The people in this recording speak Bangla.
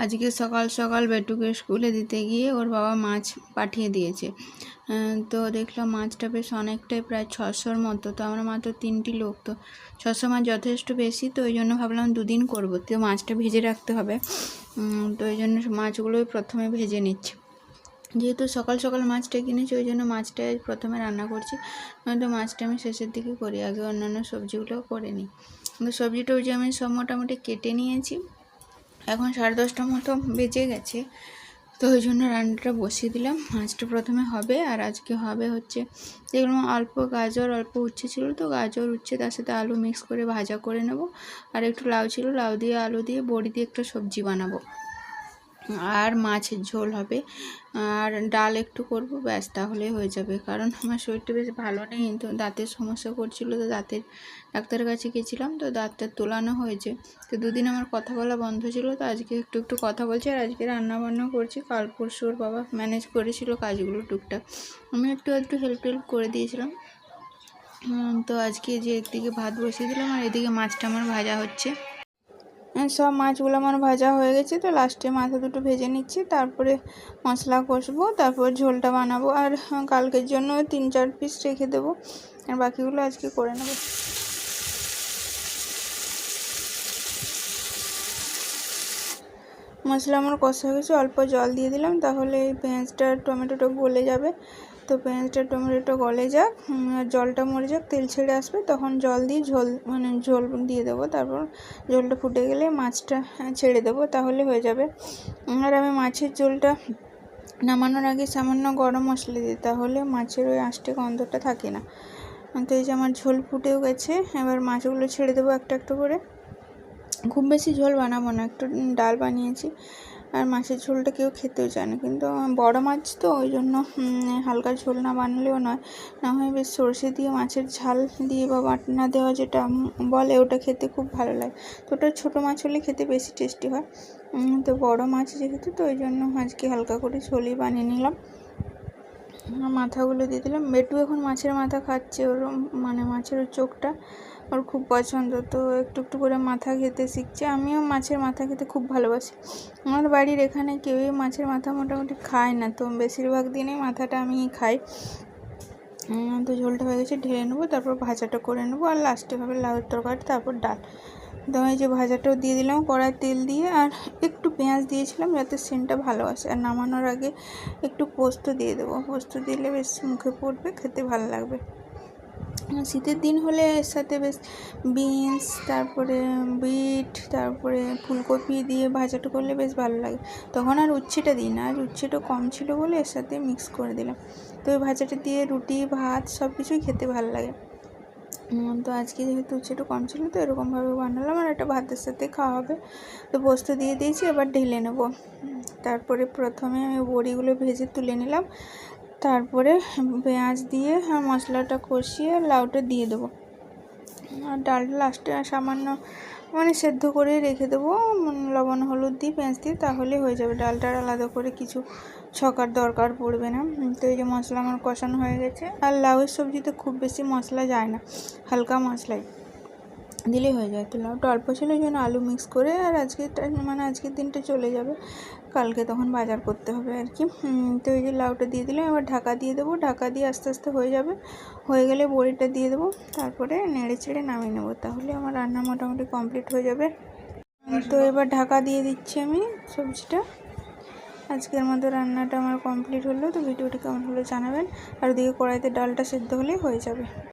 আজকে সকাল সকাল বেটুকে স্কুলে দিতে গিয়ে ওর বাবা মাছ পাঠিয়ে দিয়েছে। তো দেখলাম মাছটা বেশ অনেকটাই, প্রায় 600-র মতো। তো আমরা মাত্র 3টি লোক, তো 600 মাছ যথেষ্ট বেশি। তো ওই জন্য ভাবলাম 2 দিন করবো, তো মাছটা ভেজে রাখতে হবে। তো ওই জন্য মাছগুলোই প্রথমে ভেজে নিচ্ছি। যেহেতু সকাল সকাল মাছটা কিনেছি, ওই জন্য মাছটা প্রথমে রান্না করছি। নয়তো মাছটা আমি শেষের দিকে করি, আগে অন্যান্য সবজিগুলোও করে নিই। তো সবজিটা ওই যে আমি সব মোটামুটি কেটে নিয়েছি। এখন 10:30টার মতো বেজে গেছে, তো ওই জন্য রান্নাটা বসিয়ে দিলাম। মাছটা প্রথমে হবে, আর আজকে হবে হচ্ছে যেগুলো অল্প গাজর অল্প উচ্ছে ছিল, তো গাজর উচ্ছে তার সাথে আলু মিক্স করে ভাজা করে নেব। আর একটু লাউ ছিল, লাউ দিয়ে আলু দিয়ে বড়ি দিয়ে একটা সবজি বানাবো। আর মাছের ঝোল হবে, আর ডাল একটু করব, ব্যাস তাহলেই হয়ে যাবে। কারণ আমার শরীরটা বেশ ভালো নেই, তো দাঁতের সমস্যা করছিল, তো দাঁতের ডাক্তারের কাছে গেছিলাম, তো দাঁতটা তোলানো হয়েছে। তো 2 দিন আমার কথা বলা বন্ধ ছিল, তো আজকে একটু একটু কথা বলছি। আর আজকে রান্নাবান্না করছি। কাল পরশু ওর বাবা ম্যানেজ করেছিল কাজগুলো টুকটাক, আমি একটু হেল্প করে দিয়েছিলাম। তো আজকে যে একদিকে ভাত বসিয়ে দিলাম, আর এদিকে মাছটা আমার ভাজা হচ্ছে। সব মাছগুলো আমার ভাজা হয়ে গেছে, তো লাস্টে মাথা দুটো ভেজে নিচ্ছি, তারপরে মশলা কষবো, তারপর ঝোলটা বানাবো। আর কালকের জন্য 3-4 পিস রেখে দেবো, আর বাকিগুলো আজকে করে নেবো। মশলা আমার কষা হয়ে গেছে, অল্প জল দিয়ে দিলাম, তাহলে এই পেঁয়াজটা টমেটোটা গলে যাবে। তো পেঁয়াজটা টমেটোটা গলে যাক, জলটা মরে যাক, তেল ছেড়ে আসবে, তখন জল দিয়ে ঝোল দিয়ে দেবো। তারপর ঝোলটা ফুটে গেলে মাছটা ছেড়ে দেবো, তাহলে হয়ে যাবে। আর আমি মাছের ঝোলটা নামানোর আগে সামান্য গরম মশলা দিই, তাহলে মাছের ওই আঁশটে গন্ধটা থাকে না। তো এই যে আমার ঝোল ফুটেও গেছে, এবার মাছগুলো ছেড়ে দেবো একটা একটা করে। খুব বেশি ঝোল বানাবো না, একটু ডাল বানিয়েছি। আর মাছের ঝোলটা কেউ খেতেও চায় না, কিন্তু বড় মাছ তো ওই জন্য হালকা ঝোল না বানালেও নয়। না হয় বেশ সরষে দিয়ে মাছের ঝাল দিয়ে বা বাটনা দেওয়া যেটা বলে, ওটা খেতে খুব ভালো লাগে। তো ওটা ছোটো মাছ হলে খেতে বেশি টেস্টি হয়। তো বড় মাছ যেহেতু, তো ওই জন্য আজকে হালকা করে ঝোলই বানিয়ে নিলাম। মাথাগুলো দিয়ে দিলাম। বেটু এখন মাছের মাথা খাচ্ছে, ওর মাছের চোখটা ওর খুব পছন্দ, তো একটু একটু করে মাথা খেতে শিখছে। আমিও মাছের মাথা খেতে খুব ভালোবাসি। আমার বাড়ির এখানে কেউই মাছের মাথা মোটামুটি খায় না, তো বেশিরভাগ দিনেই মাথাটা আমিই খাই। তো ঝোলটা হয়ে গেছে, ঢেলে নেবো, তারপর ভাজাটা করে নেবো, আর লাস্টে হবে লাউয়ের তরকারি, তারপর ডাল। তো এই যে ভাজাটাও দিয়ে দিলাম কড়াই তেল দিয়ে, আর একটু পেঁয়াজ দিয়েছিলাম যাতে সেন্টটা ভালো আসে। আর নামানোর আগে একটু পোস্ত দিয়ে দেবো, পোস্ত দিলে বেশ মুখে পড়বে, খেতে ভালো লাগবে। শীতের দিন হলে এর সাথে বেশ বিনস, তারপরে বিট, তারপরে ফুলকপি দিয়ে ভাজাটা করলে বেশ ভালো লাগে। তখন আর উচ্ছেটা দিই না, আর উচ্ছেটা কম ছিল বলে এর সাথে মিক্স করে দিলাম। তো ওই ভাজাটা দিয়ে রুটি ভাত সব কিছুই খেতে ভালো লাগে। তো আজকে যেহেতু উচ্ছেটা কম ছিল, তো এরকমভাবে বানালাম, আর একটা ভাতের সাথে খাওয়া হবে। তো পোস্ত দিয়ে দিয়েছি, এবার ঢেলে নেব। তারপরে প্রথমে আমি বড়িগুলো ভেজে তুলে নিলাম, তারপরে পেঁয়াজ দিয়ে আর মশলাটা কষিয়ে লাউটা দিয়ে দেবো। আর ডালটা লাস্টে সামান্য সেদ্ধ করে রেখে দেবো, লবণ হলুদ দিয়ে পেঁয়াজ দিয়ে, তাহলে হয়ে যাবে। ডালটার আলাদা করে কিছু ছকার দরকার পড়বে না। তো এই যে মশলা আমার কষানো হয়ে গেছে। আর লাউয়ের সবজিতে খুব বেশি মশলা যায় না, হালকা মশলাই দিলেই হয়ে যায়। তো লাউটা অল্প ছিল, ওই জন্য আলু মিক্স করে, আর আজকের দিনটা চলে যাবে, কালকে তখন বাজার করতে হবে আর কি। তো এই যে লাউটা দিয়ে দিলাম, এবার ঢাকা দিয়ে দেবো, ঢাকা দিয়ে আস্তে আস্তে হয়ে যাবে। হয়ে গেলে বড়িটা দিয়ে দেবো, তারপরে নেড়ে চেড়ে নামিয়ে নেবো, তাহলে আমার রান্না মোটামুটি কমপ্লিট হয়ে যাবে। তো এবার ঢাকা দিয়ে দিচ্ছি আমি সবজিটা। আজকের মতো রান্নাটা আমার কমপ্লিট হলো। তো ভিডিওটি কেমন হলো জানাবেন, আর ওদিকে কড়াইতে ডালটা সেদ্ধ হলেই হয়ে যাবে।